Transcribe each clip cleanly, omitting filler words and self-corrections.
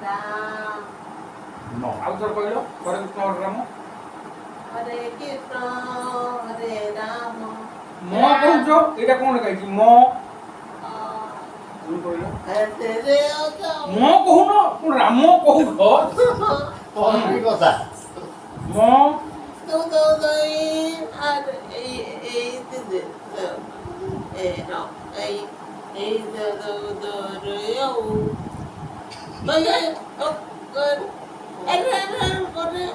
Ram no आउ तो कहलो हरे कृष्ण हरे राम हरे कृष्ण हरे राम मो कहजो एटा कोन कहछि मो कोन कहलो तेरे मो कहूनो कोन राम कहू कौन की कथा मो तो अरे ए no ए रे यो बगे ओ कर अरे करे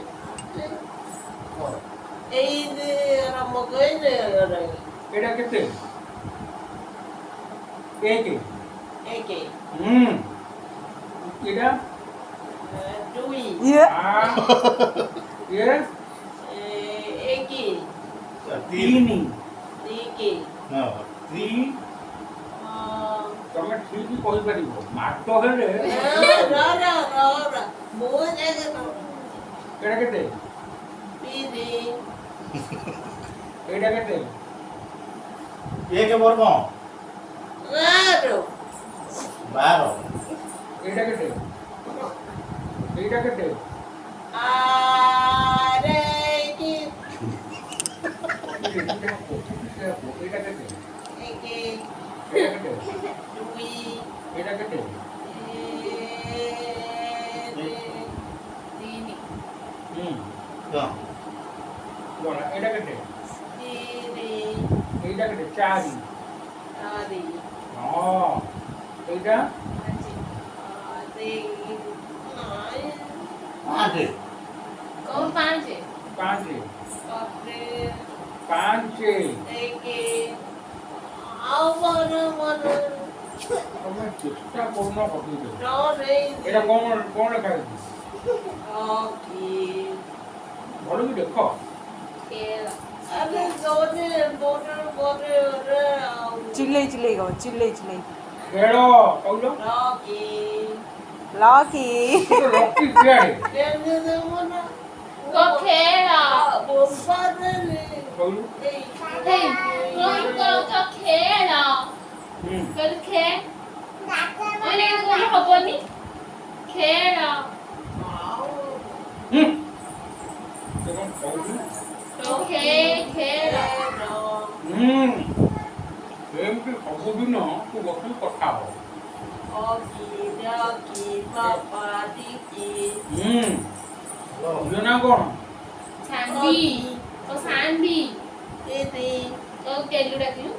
ए दे राम कहले रे एटा केते एक एके एटा दुई आ ये एके तीन एके हां त्री तमे ठीक कहि परिबो माट हेले रा मोर जागे तो एटा केते पीदी एटा केते एक वर्ग गारो 12 एटा केते एटा केते आरे की एटा केते एके एटा केते दुई एटा केते तीन हां बोला एटा केते तीन एटा केते चारि चारि हां एटा पांच कौन पांच है पांच बापरे पांच एके आवर मन तमे चेष्टा करनो कथि नो रे एटा कोन कोन लिखा है ओके भलो कि देखो केला अरे दोने बोरे रे चिल्लै गो चिल्लै खेल कहलो रॉकी लकी तो लकी खेल दे दे मन को खेला बोम्बा रे कहलो हे को खेला कर खे मैंने को हबनी खेला देखो कहलो तो खेला एमती सबुदिन तू बस कथा हो ओकी रॉकी पापा टिकी योजना कौन सांबी तो सांबी दीदी तो केलू डाकिलु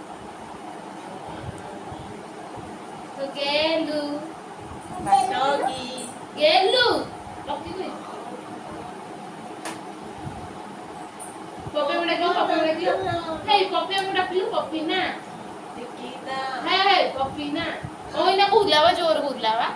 तो केलू रॉकी केलू लकी कोई पप्पे हे पप्पे मुडा पिलु पप्पी ना टिकी ना हे पप्पी ना ओइना कुदलावा जोर कुदलावा